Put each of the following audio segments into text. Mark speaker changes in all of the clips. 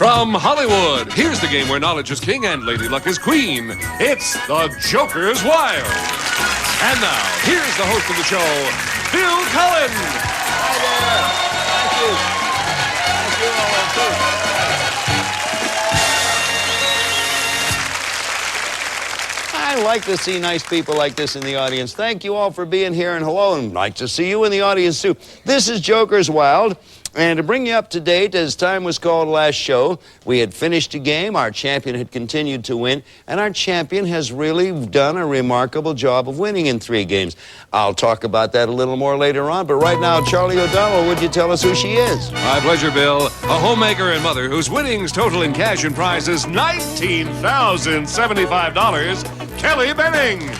Speaker 1: From Hollywood, here's the game where knowledge is king and Lady Luck is queen. It's the Joker's Wild. And now, here's the host of the show, Bill Cullen.
Speaker 2: Hi there. Thank you. I like to see nice people like this in the audience. Thank you all for being here, and hello, and like to see you in the audience too. This is Joker's Wild. And to bring you up to date, as time was called last show, we had finished a game, our champion had continued to win, and our champion has really done a remarkable job of winning in 3 games. I'll talk about that a little more later on, but right now, Charlie O'Donnell, would you tell us who she is?
Speaker 1: My pleasure, Bill. A homemaker and mother whose winnings total in cash and prizes $19,075, Kelly Benning.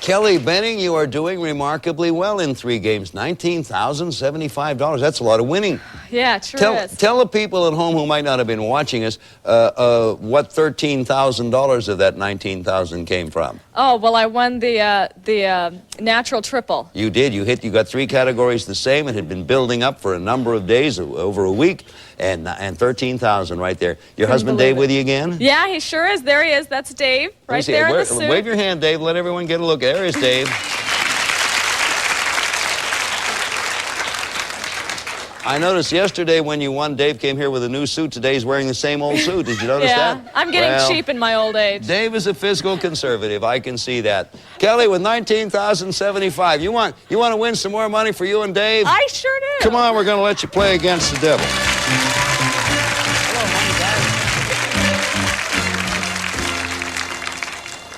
Speaker 2: Kelly Benning, you are doing remarkably well in 3 games. $19,075. That's a lot of winning.
Speaker 3: Yeah, it sure is.
Speaker 2: Tell the people at home who might not have been watching us what $13,000 of that $19,000 came from.
Speaker 3: Oh, well, I won the natural triple.
Speaker 2: You did. You got 3 categories the same. It had been building up for a number of days, over a week, and $13,000 right there. Your husband Dave with you again?
Speaker 3: Yeah, he sure is. There he is. That's Dave, right there in the suit.
Speaker 2: Wave your hand, Dave. Let everyone get a look. There is Dave. I noticed yesterday when you won, Dave came here with a new suit. Today he's wearing the same old suit. Did you notice that?
Speaker 3: Yeah, I'm getting cheap in my old age.
Speaker 2: Dave is a fiscal conservative. I can see that. Kelly, with $19,075, you want to win some more money for you and Dave?
Speaker 3: I sure do.
Speaker 2: Come on, we're going to let you play against the devil.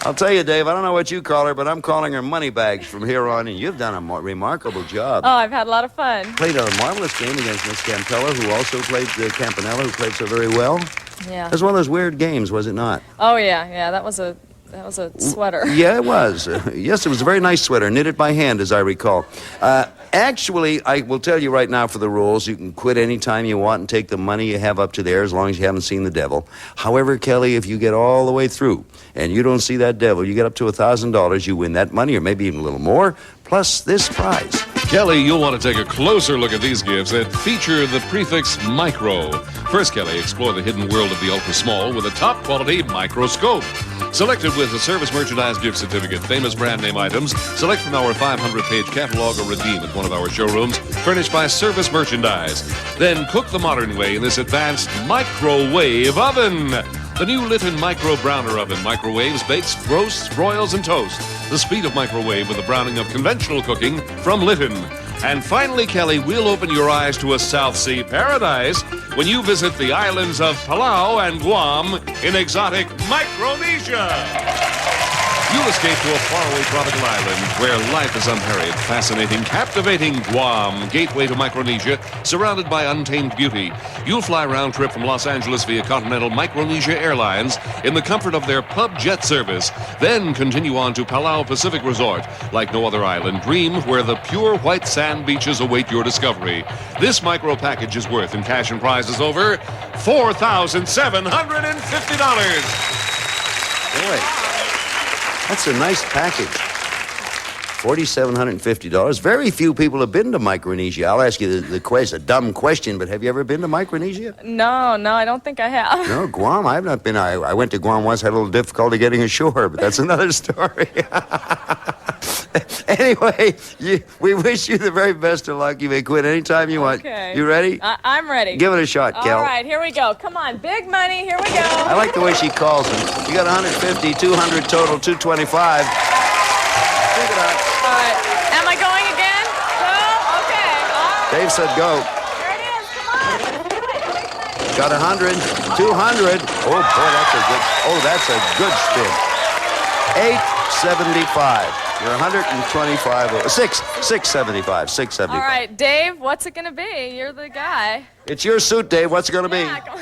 Speaker 2: I'll tell you, Dave, I don't know what you call her, but I'm calling her money bags from here on, and you've done a remarkable job.
Speaker 3: Oh, I've had a lot of fun.
Speaker 2: Played a marvelous game against Miss Campella, who also played Campanella, who played so very well.
Speaker 3: Yeah.
Speaker 2: It was one of those weird games, was it not?
Speaker 3: Oh, yeah, that was a sweater.
Speaker 2: Yeah, it was. Yes, it was a very nice sweater, knitted by hand, as I recall. Actually, I will tell you right now for the rules, you can quit any time you want and take the money you have up to there as long as you haven't seen the devil. However, Kelly, if you get all the way through and you don't see that devil, you get up to $1,000, you win that money, or maybe even a little more, plus this prize.
Speaker 1: Kelly, you'll want to take a closer look at these gifts that feature the prefix micro. First, Kelly, explore the hidden world of the ultra-small with a top-quality microscope. Selected with a service merchandise gift certificate, famous brand name items, select from our 500-page catalog or redeem at one of our showrooms, furnished by Service Merchandise. Then cook the modern way in this advanced microwave oven. The new Litton Micro Browner Oven microwaves, bakes, roasts, broils, and toasts. The speed of microwave with the browning of conventional cooking from Litton. And finally, Kelly, we'll open your eyes to a South Sea paradise when you visit the islands of Palau and Guam in exotic Micronesia. You'll escape to a faraway tropical island where life is unhurried, fascinating, captivating Guam, gateway to Micronesia, surrounded by untamed beauty. You'll fly round trip from Los Angeles via Continental Micronesia Airlines in the comfort of their pub jet service. Then continue on to Palau Pacific Resort. Like no other island, dream where the pure white sand beaches await your discovery. This micro package is worth in cash and prizes over $4,750.
Speaker 2: Boy. That's a nice package. $4,750. Very few people have been to Micronesia. I'll ask you the question, a dumb question, but have you ever been to Micronesia?
Speaker 3: No, I don't think I have.
Speaker 2: No, Guam, I've not been. I went to Guam once, had a little difficulty getting ashore, but that's another story. Anyway, we wish you the very best of luck. You may quit anytime you want.
Speaker 3: Okay.
Speaker 2: You ready?
Speaker 3: I'm ready.
Speaker 2: Give it a shot, Kel.
Speaker 3: All right, here we go. Come on, big money. Here we go.
Speaker 2: I like the way she calls them. You got 150, 200 total, 225. Pick it up.
Speaker 3: All right. Am I going again? Go? Okay. All right.
Speaker 2: Dave said go.
Speaker 3: There it is. Come on.
Speaker 2: Got 100, 200. Oh, boy, that's a good spin. 875. You're 125. 675.
Speaker 3: All right, Dave, what's it going to be? You're the guy.
Speaker 2: It's your suit, Dave. What's it going to be?
Speaker 3: Yeah, go on.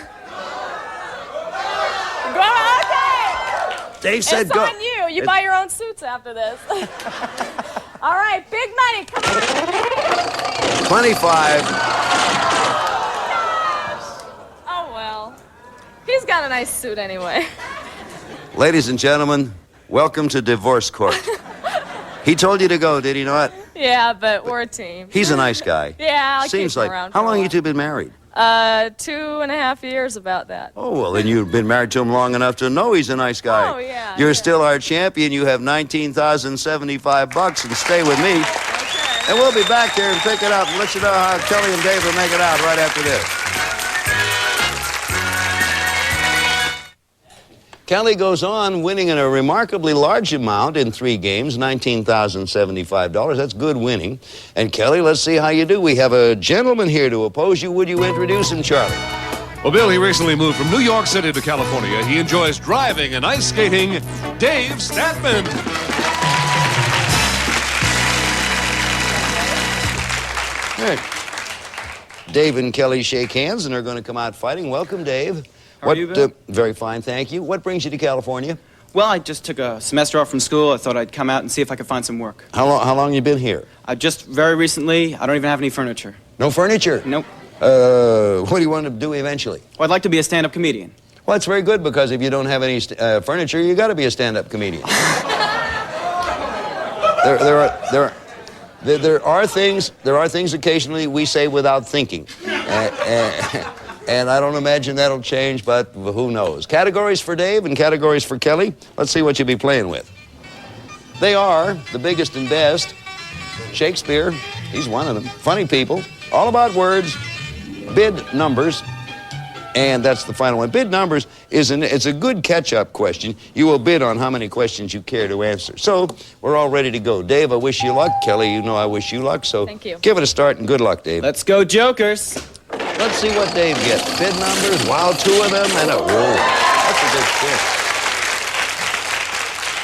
Speaker 3: Okay.
Speaker 2: Dave said go.
Speaker 3: It's on you. You buy your own suits after this. All right, big money. Come on.
Speaker 2: 25.
Speaker 3: Oh, well. He's got a nice suit anyway.
Speaker 2: Ladies and gentlemen, welcome to divorce court. He told you to go, did he not?
Speaker 3: Yeah, but we're a team.
Speaker 2: He's a nice guy.
Speaker 3: Yeah, I'll
Speaker 2: Seems
Speaker 3: keep him
Speaker 2: like.
Speaker 3: around.
Speaker 2: How
Speaker 3: for a
Speaker 2: long you
Speaker 3: while.
Speaker 2: two been married?
Speaker 3: 2.5 years about that.
Speaker 2: Oh, well, then you've been married to him long enough to know he's a nice guy.
Speaker 3: Oh, yeah,
Speaker 2: You're
Speaker 3: yeah.
Speaker 2: still our champion. You have $19,075, and stay with me.
Speaker 3: Okay.
Speaker 2: And we'll be back here and pick it up and let you know how Kelly and Dave will make it out right after this. Kelly goes on winning in a remarkably large amount in 3 games, $19,075. That's good winning. And Kelly, let's see how you do. We have a gentleman here to oppose you. Would you introduce him, Charlie?
Speaker 1: Well, Bill, he recently moved from New York City to California. He enjoys driving and ice skating. Dave Statman.
Speaker 2: Hey. Dave and Kelly shake hands and are going to come out fighting. Welcome, Dave.
Speaker 4: How are you, Bill?
Speaker 2: Very fine, thank you. What brings you to California?
Speaker 4: Well, I just took a semester off from school. I thought I'd come out and see if I could find some work.
Speaker 2: How long you been here?
Speaker 4: Just very recently, I don't even have any furniture.
Speaker 2: No furniture?
Speaker 4: Nope.
Speaker 2: What do you want to do eventually?
Speaker 4: Well, I'd like to be a stand-up comedian.
Speaker 2: Well, it's very good because if you don't have any furniture, you got to be a stand-up comedian. There are things occasionally we say without thinking. And I don't imagine that'll change, but who knows. Categories for Dave and categories for Kelly. Let's see what you'll be playing with. They are the biggest and best. Shakespeare, he's one of them. Funny people, all about words, bid numbers, and that's the final one. Bid numbers it's a good catch-up question. You will bid on how many questions you care to answer. So we're all ready to go. Dave, I wish you luck. Kelly, you know I wish you luck. So
Speaker 3: Thank you.
Speaker 2: Give it a start and good luck, Dave.
Speaker 4: Let's go, Jokers!
Speaker 2: Let's see what Dave gets. Bid numbers, wow, 2 of them, and a whoa. That's a good spin.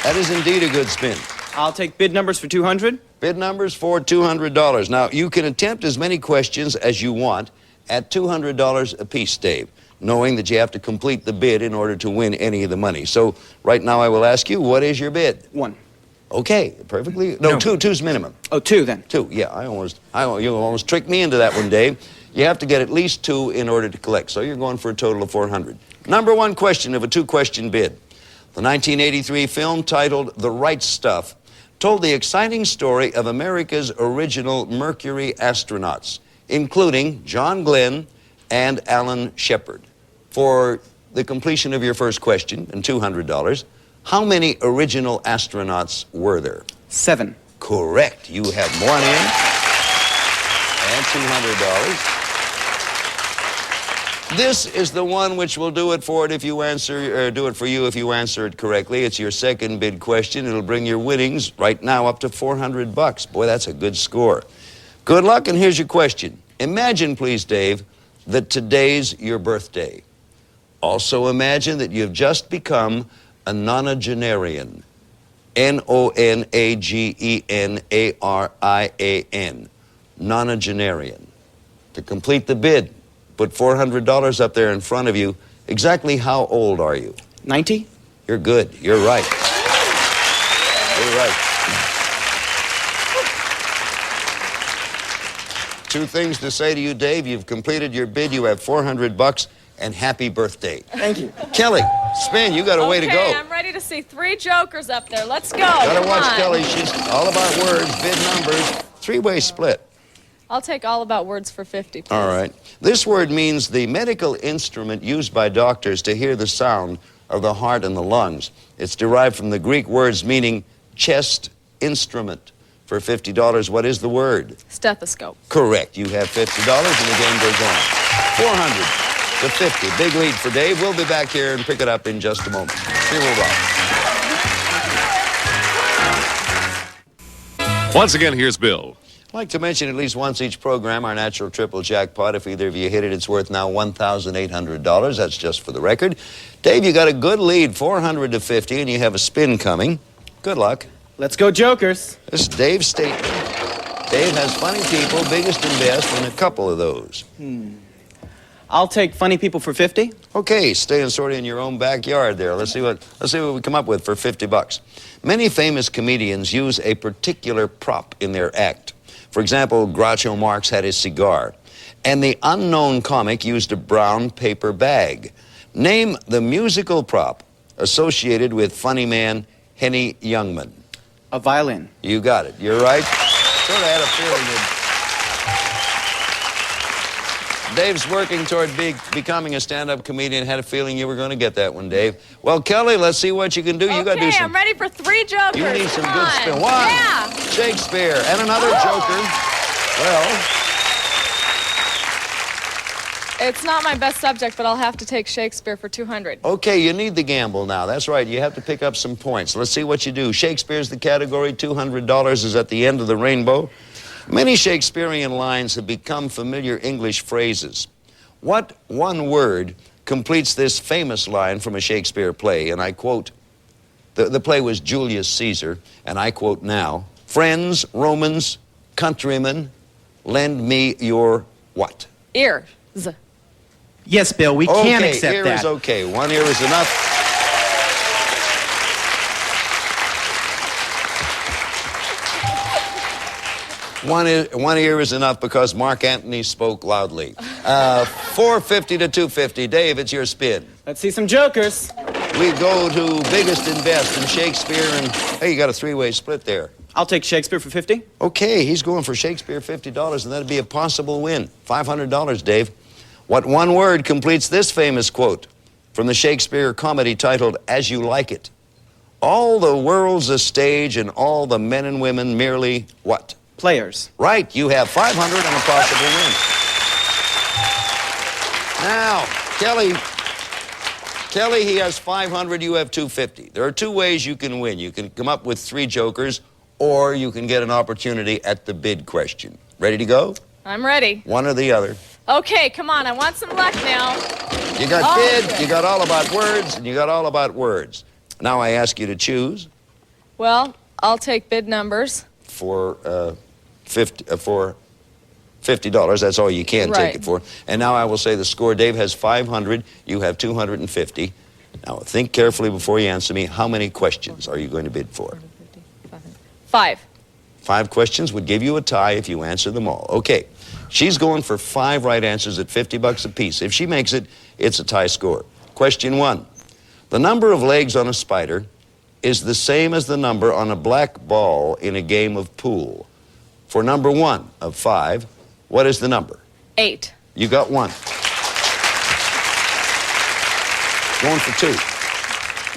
Speaker 2: That is indeed a good spin.
Speaker 4: I'll take bid numbers for 200.
Speaker 2: Bid numbers for $200. Now, you can attempt as many questions as you want at $200 apiece, Dave, knowing that you have to complete the bid in order to win any of the money. So right now I will ask you, what is your bid?
Speaker 4: 1.
Speaker 2: Okay, perfectly. No, 2. 2's minimum.
Speaker 4: Oh, 2 then.
Speaker 2: 2, yeah. You almost tricked me into that one, Dave. You have to get at least 2 in order to collect, so you're going for a total of 400. Number 1 question of a 2-question bid. The 1983 film titled The Right Stuff told the exciting story of America's original Mercury astronauts, including John Glenn and Alan Shepard. For the completion of your first question and $200, how many original astronauts were there?
Speaker 4: 7.
Speaker 2: Correct. You have one in and $200. This is the one which will do it for you if you answer it correctly. It's your second bid question. It'll bring your winnings right now up to $400. Boy, that's a good score. Good luck, and here's your question. Imagine, please, Dave, that today's your birthday. Also imagine that you've just become a nonagenarian. Nonagenarian. Nonagenarian. To complete the bid, put $400 up there in front of you. Exactly how old are you?
Speaker 4: 90?
Speaker 2: You're good. You're right. You're right. 2 things to say to you, Dave. You've completed your bid. You have $400, and happy birthday.
Speaker 4: Thank you.
Speaker 2: Kelly, spin. You got a way to go.
Speaker 3: Okay, I'm ready to see 3 jokers up there. Let's go.
Speaker 2: Gotta
Speaker 3: Come
Speaker 2: watch
Speaker 3: on.
Speaker 2: Kelly. She's all about words, bid numbers, 3-way split.
Speaker 3: I'll take all about words for 50, please.
Speaker 2: All right. This word means the medical instrument used by doctors to hear the sound of the heart and the lungs. It's derived from the Greek words meaning chest instrument. For $50, what is the word?
Speaker 3: Stethoscope.
Speaker 2: Correct. You have $50 and the game goes on. 400 to 50. Big lead for Dave. We'll be back here and pick it up in just a moment. Here we'll rock.
Speaker 1: Once again, here's Bill.
Speaker 2: I'd like to mention at least once each program our natural triple jackpot. If either of you hit it, it's worth now $1,800. That's just for the record. Dave, you got a good lead, 400 to 50, and you have a spin coming. Good luck.
Speaker 4: Let's go, Jokers!
Speaker 2: This is Dave's statement. Dave has funny people, biggest and best, and a couple of those.
Speaker 4: I'll take funny people for 50.
Speaker 2: Okay, staying sort of in your own backyard there. Let's see what we come up with for $50. Many famous comedians use a particular prop in their act. For example, Groucho Marx had his cigar, and the unknown comic used a brown paper bag. Name the musical prop associated with funny man Henny Youngman.
Speaker 4: A violin.
Speaker 2: You got it. You're right. $50. sort of had a feeling that Dave's working toward becoming a stand-up comedian. Had a feeling you were going to get that one, Dave. Well, Kelly, let's see what you can do. You got to do some.
Speaker 3: I'm ready for 3 jokers.
Speaker 2: You need some
Speaker 3: Come
Speaker 2: good
Speaker 3: on.
Speaker 2: spin. One,
Speaker 3: Yeah.
Speaker 2: Shakespeare, and another joker. Well,
Speaker 3: It's not my best subject, but I'll have to take Shakespeare for 200.
Speaker 2: okay, you need the gamble now. That's right. You have to pick up some points. Let's see what you do. Shakespeare's the category. $200 is at the end of the rainbow. Many Shakespearean lines have become familiar English phrases. What one word completes this famous line from a Shakespeare play? And I quote, the play was Julius Caesar, and I quote now, "Friends, Romans, countrymen, lend me your" what?
Speaker 3: Ears.
Speaker 5: Yes, Bill, we can't accept
Speaker 2: ear
Speaker 5: that.
Speaker 2: is okay. One ear is enough. One ear is enough because Mark Antony spoke loudly. 450 to 250. Dave, it's your spin.
Speaker 4: Let's see some jokers.
Speaker 2: We go to biggest and best in Shakespeare, and hey, you got a 3-way split there.
Speaker 4: I'll take Shakespeare for 50.
Speaker 2: Okay, he's going for Shakespeare $50, and that'd be a possible win. $500, Dave. What one word completes this famous quote from the Shakespeare comedy titled As You Like It? All the world's a stage, and all the men and women merely what?
Speaker 4: Players.
Speaker 2: Right, you have 500 and a possible win. Now, Kelly, he has 500, you have 250. There are 2 ways you can win. You can come up with 3 jokers, or you can get an opportunity at the bid question. Ready to go?
Speaker 3: I'm ready.
Speaker 2: One or the other.
Speaker 3: Okay, come on. I want some luck now.
Speaker 2: You got bid,
Speaker 3: Okay.
Speaker 2: you got all about words, and you got all about words. Now I ask you to choose
Speaker 3: Well, I'll take bid numbers.
Speaker 2: for $50. That's all you can
Speaker 3: Right.
Speaker 2: take it for. And now I will say the score. Dave has 500. You have 250. Now think carefully before you answer me. How many questions are you going to bid for?
Speaker 3: 5.
Speaker 2: 5 questions would give you a tie if you answer them all. Okay. She's going for 5 right answers at $50 apiece. If she makes it, it's a tie score. Question 1. The number of legs on a spider is the same as the number on a black ball in a game of pool. For number 1 of 5, what is the number?
Speaker 3: 8.
Speaker 2: You got 1. Going for 2.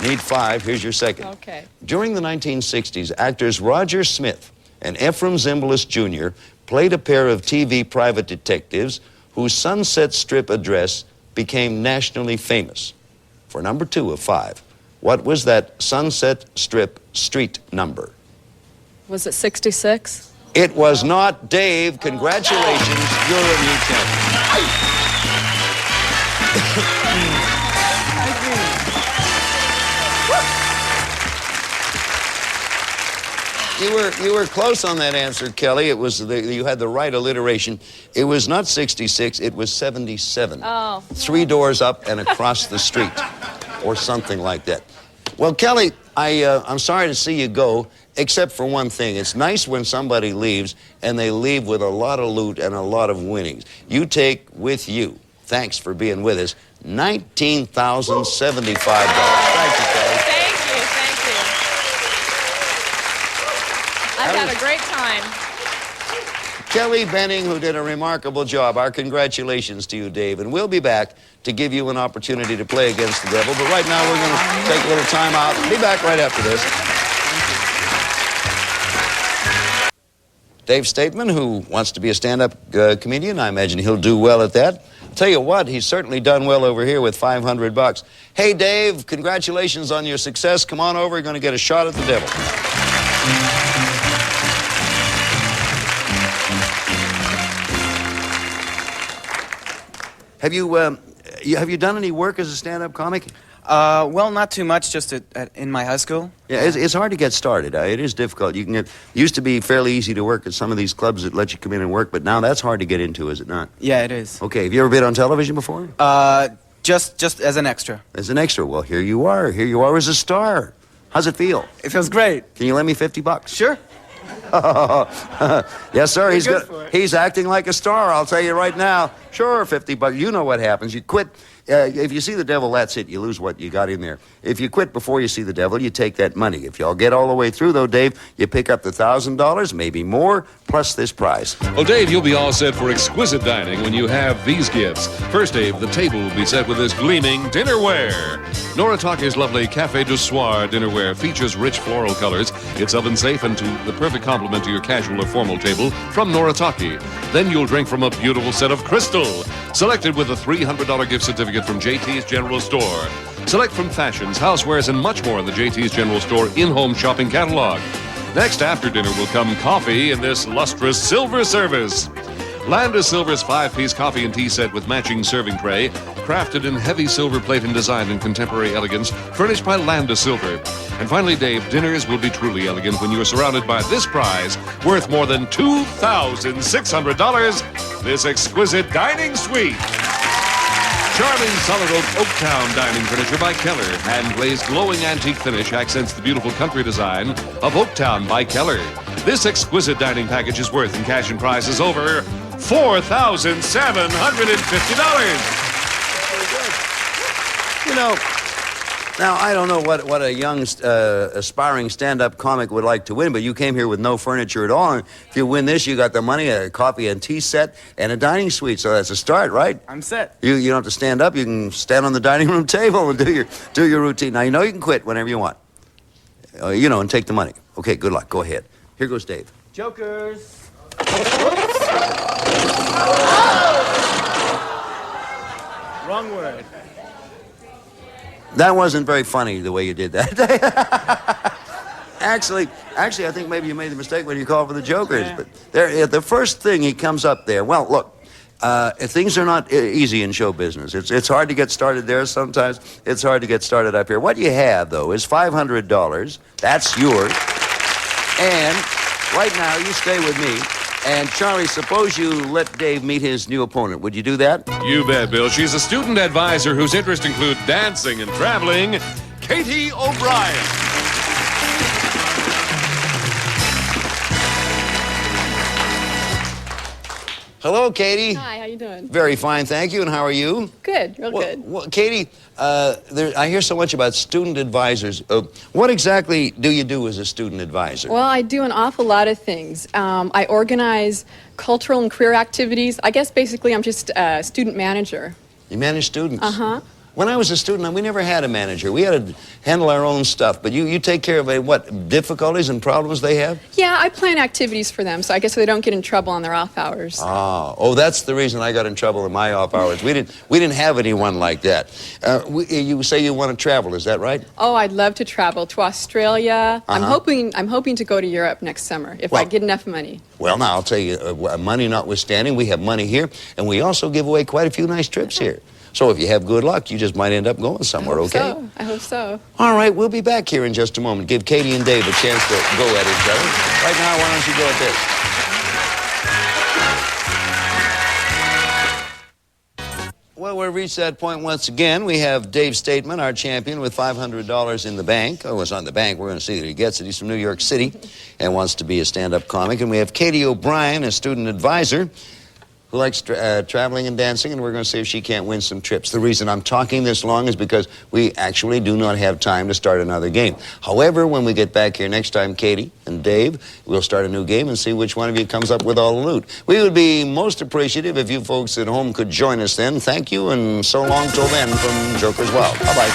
Speaker 2: Need 5. Here's your second.
Speaker 3: Okay.
Speaker 2: During the 1960s, actors Roger Smith and Ephraim Zimbalist Jr. played a pair of TV private detectives whose Sunset Strip address became nationally famous. For number 2 of 5, what was that Sunset Strip street number?
Speaker 3: Was it 66?
Speaker 2: It was not. Dave, congratulations, you're a new champion. You were close on that answer, Kelly. It was you had the right alliteration. It was not 66, it was 77.
Speaker 3: Oh.
Speaker 2: 3 doors up and across the street, or something like that. Well, Kelly, I'm sorry to see you go, except for one thing. It's nice when somebody leaves, and they leave with a lot of loot and a lot of winnings. You take with you, thanks for being with us, $19,075. Thank you, Kelly.
Speaker 3: Thank you. I've had a great time.
Speaker 2: Kelly Benning, who did a remarkable job. Our congratulations to you, Dave. And we'll be back to give you an opportunity to play against the devil. But right now, we're going to take a little time out. Be back right after this. Dave Stateman, who wants to be a stand-up comedian. I imagine he'll do well at that. Tell you what, he's certainly done well over here with $500. Hey, Dave, congratulations on your success. Come on over. You're going to get a shot at the devil. Have you done any work as a stand-up comic?
Speaker 4: Well, not too much, just in my high school.
Speaker 2: Yeah, it's hard to get started. It is difficult. Used to be fairly easy to work at some of these clubs that let you come in and work, but now that's hard to get into, is it not?
Speaker 4: Yeah, it is.
Speaker 2: Okay, have you ever been on television before?
Speaker 4: Just as an extra.
Speaker 2: As an extra? Well, here you are. Here you are as a star. How's it feel?
Speaker 4: It feels great.
Speaker 2: Can you lend me $50?
Speaker 4: Sure.
Speaker 2: Yes, sir.
Speaker 4: Good for it.
Speaker 2: He's acting like a star. I'll tell you right now. Sure, $50. You know what happens. You quit If you see the devil, that's it. You lose what you got in there. If you quit before you see the devil, you take that money. If y'all get all the way through, though, Dave, you pick up the $1,000, maybe more, plus this prize.
Speaker 1: Well, Dave, you'll be all set for exquisite dining when you have these gifts. First, Dave, the table will be set with this gleaming dinnerware. Noritake's lovely Café du Soir dinnerware features rich floral colors. It's oven safe and to the perfect complement to your casual or formal table from Noritake. Then you'll drink from a beautiful set of crystal, selected with a $300 gift certificate from JT's General Store. Select from fashions, housewares, and much more in the JT's General Store in-home shopping catalog. Next, after dinner, will come coffee in this lustrous silver service. Landis Silver's 5-piece coffee and tea set with matching serving tray, crafted in heavy silver plate and designed in contemporary elegance, furnished by Landis Silver. And finally, Dave, dinners will be truly elegant when you are surrounded by this prize worth more than $2,600, this exquisite dining suite. Charming solid Oaktown dining furniture by Keller. Hand-glazed glowing antique finish accents the beautiful country design of Oaktown by Keller. This exquisite dining package is worth in cash and prizes over $4,750.
Speaker 2: You know, now I don't know what a young aspiring stand-up comic would like to win, but you came here with no furniture at all. And if you win this, you got the money, a coffee and tea set, and a dining suite. So that's a start, right?
Speaker 4: I'm set.
Speaker 2: You don't have to stand up. You can stand on the dining room table and do your routine. Now you know you can quit whenever you want. And take the money. Okay, good luck. Go ahead. Here goes Dave.
Speaker 4: Jokers. Wrong word.
Speaker 2: That wasn't very funny the way you did that. Actually, I think maybe you made the mistake when you called for the jokers. But the first thing he comes up there. Well, look, things are not easy in show business. It's hard to get started there sometimes. It's hard to get started up here. What you have, though, is $500. That's yours. And right now, you stay with me. And Charlie, suppose you let Dave meet his new opponent. Would you do that?
Speaker 1: You bet, Bill. She's a student advisor whose interests include dancing and traveling, Katie O'Brien.
Speaker 2: Hello, Katie.
Speaker 6: Hi, how you doing?
Speaker 2: Very fine, thank you. And how are you?
Speaker 6: Good, real good.
Speaker 2: Well, Katie, I hear so much about student advisors. What exactly do you do as a student advisor?
Speaker 6: Well, I do an awful lot of things. I organize cultural and career activities. I guess basically I'm just a student manager.
Speaker 2: You manage students?
Speaker 6: Uh-huh.
Speaker 2: When I was a student, we never had a manager. We had to handle our own stuff. But you take care of what difficulties and problems they have?
Speaker 6: Yeah, I plan activities for them, so I guess they don't get in trouble on their off hours.
Speaker 2: Oh, that's the reason I got in trouble in my off hours. We didn't have anyone like that. You say you want to travel, is that right?
Speaker 6: Oh, I'd love to travel to Australia.
Speaker 2: Uh-huh.
Speaker 6: I'm hoping to go to Europe next summer if I get enough money.
Speaker 2: Well, now I'll tell you, money notwithstanding, we have money here, and we also give away quite a few nice trips here. So if you have good luck, you just might end up going somewhere, okay?
Speaker 6: I hope so.
Speaker 2: All right, we'll be back here in just a moment. Give Katie and Dave a chance to go at each other. Right now, why don't you go at this? Well, we've reached that point once again. We have Dave Stateman, our champion, with $500 in the bank. Oh, it's not in the bank. We're going to see that he gets it. He's from New York City and wants to be a stand-up comic. And we have Katie O'Brien, a student advisor, who likes traveling and dancing, and we're going to see if she can't win some trips. The reason I'm talking this long is because we actually do not have time to start another game. However, when we get back here next time, Katie and Dave, we'll start a new game and see which one of you comes up with all the loot. We would be most appreciative if you folks at home could join us then. Thank you, and so long till then from Jokers Wild. Bye-bye.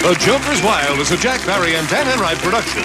Speaker 1: The Joker's Wild is a Jack Barry and Dan Enright production.